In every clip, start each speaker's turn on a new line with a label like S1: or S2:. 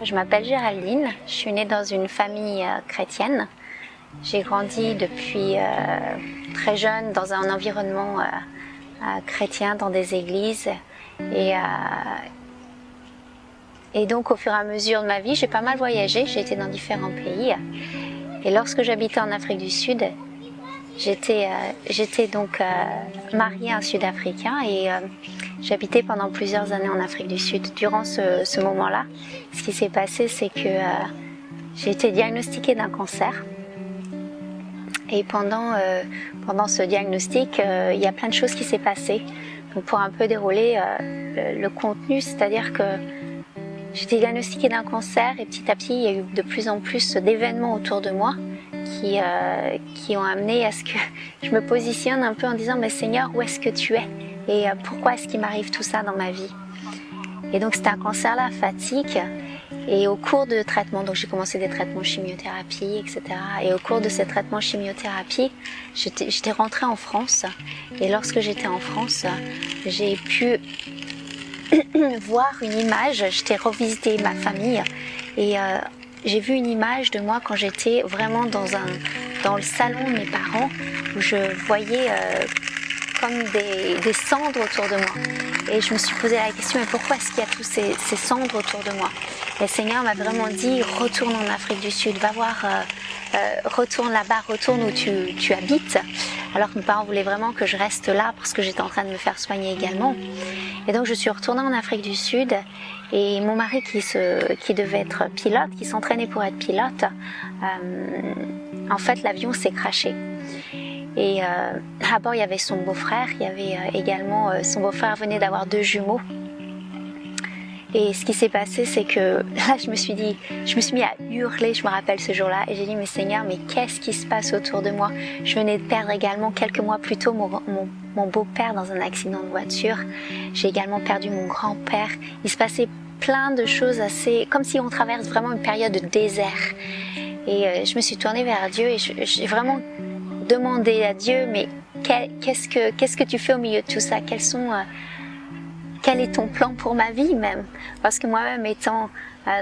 S1: Je m'appelle Géraldine, je suis née dans une famille chrétienne. J'ai grandi depuis très jeune dans un environnement chrétien, dans des églises. Et donc au fur et à mesure de ma vie, j'ai pas mal voyagé, j'ai été dans différents pays. Et lorsque j'habitais en Afrique du Sud, j'étais donc mariée à un Sud-Africain et j'habitais pendant plusieurs années en Afrique du Sud. Durant ce moment-là, ce qui s'est passé, c'est que j'ai été diagnostiquée d'un cancer. Et pendant ce diagnostic, il y a plein de choses qui s'est passé. Donc pour un peu dérouler le contenu, c'est-à-dire que j'ai été diagnostiquée d'un cancer et petit à petit, il y a eu de plus en plus d'événements autour de moi qui ont amené à ce que je me positionne un peu en disant « Mais Seigneur, où est-ce que tu es ? Et pourquoi est-ce qu'il m'arrive tout ça dans ma vie ?» Et donc c'était un cancer lymphatique. Et au cours de traitements, donc j'ai commencé des traitements chimiothérapie, etc. Et au cours de ces traitements chimiothérapie, j'étais rentrée en France. Et lorsque j'étais en France, j'ai pu voir une image. J'étais revisiter ma famille et j'ai vu une image de moi quand j'étais vraiment dans le salon de mes parents où je voyais comme des cendres autour de moi. Et je me suis posé la question, mais pourquoi est-ce qu'il y a tous ces cendres autour de moi ? Et le Seigneur m'a vraiment dit, retourne en Afrique du Sud, va voir, retourne là-bas, retourne où tu habites. Alors que mes parents voulaient vraiment que je reste là parce que j'étais en train de me faire soigner également. Et donc je suis retournée en Afrique du Sud et mon mari qui devait être pilote, qui s'entraînait pour être pilote, en fait l'avion s'est crashé. Et à bord il y avait son beau-frère, il y avait également son beau-frère venait d'avoir 2 jumeaux. Et ce qui s'est passé, c'est que là, je me suis mis à hurler, je me rappelle ce jour-là, et j'ai dit, mais Seigneur, mais qu'est-ce qui se passe autour de moi ? Je venais de perdre également quelques mois plus tôt mon beau-père dans un accident de voiture. J'ai également perdu mon grand-père. Il se passait plein de choses comme si on traverse vraiment une période de désert. Et je me suis tournée vers Dieu et j'ai vraiment demandé à Dieu, mais qu'est-ce que tu fais au milieu de tout ça ? Quel est ton plan pour ma vie même ? Parce que moi-même étant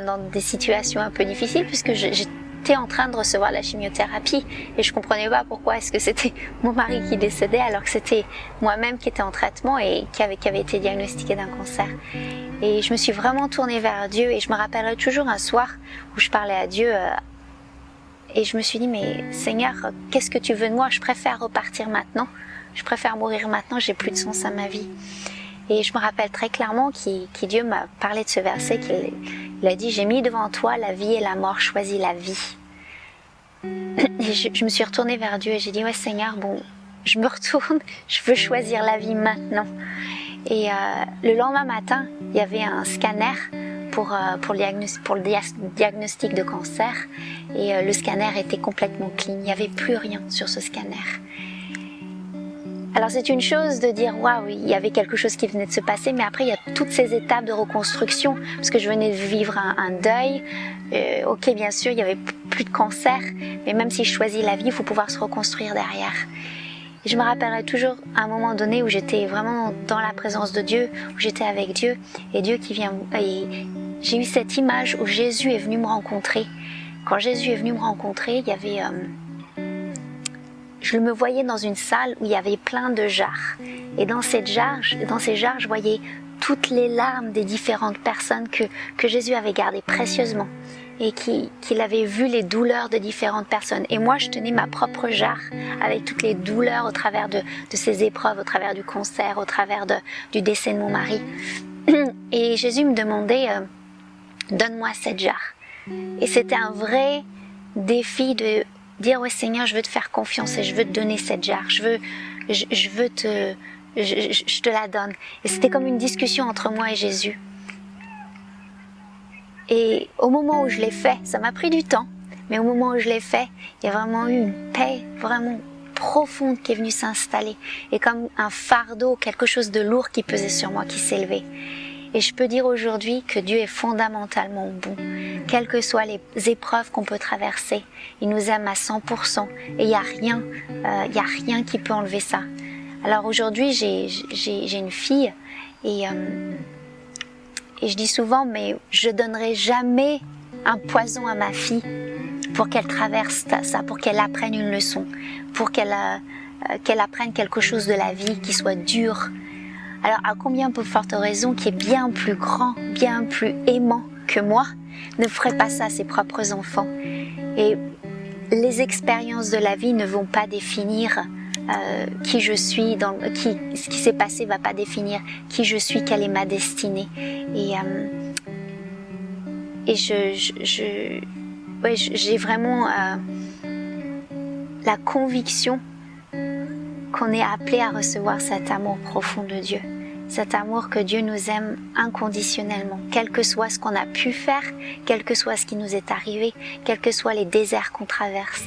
S1: dans des situations un peu difficiles, puisque j'étais en train de recevoir la chimiothérapie et je comprenais pas pourquoi est-ce que c'était mon mari qui décédait alors que c'était moi-même qui était en traitement et qui avait été diagnostiquée d'un cancer. Et je me suis vraiment tournée vers Dieu et je me rappellerai toujours un soir où je parlais à Dieu et je me suis dit, mais Seigneur, qu'est-ce que tu veux de moi ? Je préfère repartir maintenant, je préfère mourir maintenant, j'ai plus de sens à ma vie. Et je me rappelle très clairement que Dieu m'a parlé de ce verset, qu'il a dit « J'ai mis devant toi la vie et la mort, choisis la vie. » Et je me suis retournée vers Dieu et j'ai dit « Ouais Seigneur, bon, je me retourne, je veux choisir la vie maintenant. » Et le lendemain matin, il y avait un scanner pour le diagnostic de cancer et le scanner était complètement clean, il n'y avait plus rien sur ce scanner. Alors c'est une chose de dire waouh, il y avait quelque chose qui venait de se passer, mais après il y a toutes ces étapes de reconstruction parce que je venais de vivre un deuil. Ok, bien sûr, il y avait plus de cancer, mais même si je choisis la vie, il faut pouvoir se reconstruire derrière. Et je me rappellerai toujours à un moment donné où j'étais vraiment dans la présence de Dieu, où j'étais avec Dieu et Dieu qui vient. Et j'ai eu cette image où Jésus est venu me rencontrer. Quand Jésus est venu me rencontrer, il y avait je me voyais dans une salle où il y avait plein de jarres. Et dans ces jarres, je voyais toutes les larmes des différentes personnes que Jésus avait gardées précieusement. Et qu'il avait vu les douleurs de différentes personnes. Et moi, je tenais ma propre jarre avec toutes les douleurs au travers de ces épreuves, au travers du cancer, au travers du décès de mon mari. Et Jésus me demandait, donne-moi cette jarre. Et c'était un vrai défi de dire ouais Seigneur, je veux te faire confiance et je veux te donner cette jarre, je te la donne. Et c'était comme une discussion entre moi et Jésus. Et au moment où je l'ai fait, ça m'a pris du temps, mais au moment où je l'ai fait, il y a vraiment eu une paix vraiment profonde qui est venue s'installer et comme un fardeau, quelque chose de lourd qui pesait sur moi, qui s'est levé. Et je peux dire aujourd'hui que Dieu est fondamentalement bon. Quelles que soient les épreuves qu'on peut traverser, il nous aime à 100% et il y a rien qui peut enlever ça. Alors aujourd'hui, j'ai une fille et Et je dis souvent, mais je donnerai jamais un poison à ma fille pour qu'elle traverse ça, pour qu'elle apprenne une leçon, pour qu'elle apprenne quelque chose de la vie qui soit dur. Alors à combien peu forte raison qui est bien plus grand, bien plus aimant que moi, ne ferait pas ça à ses propres enfants. Et les expériences de la vie ne vont pas définir qui je suis, ce qui s'est passé va pas définir qui je suis, quelle est ma destinée. Et j'ai vraiment la conviction qu'on est appelé à recevoir cet amour profond de Dieu. Cet amour que Dieu nous aime inconditionnellement, quel que soit ce qu'on a pu faire, quel que soit ce qui nous est arrivé, quels que soient les déserts qu'on traverse.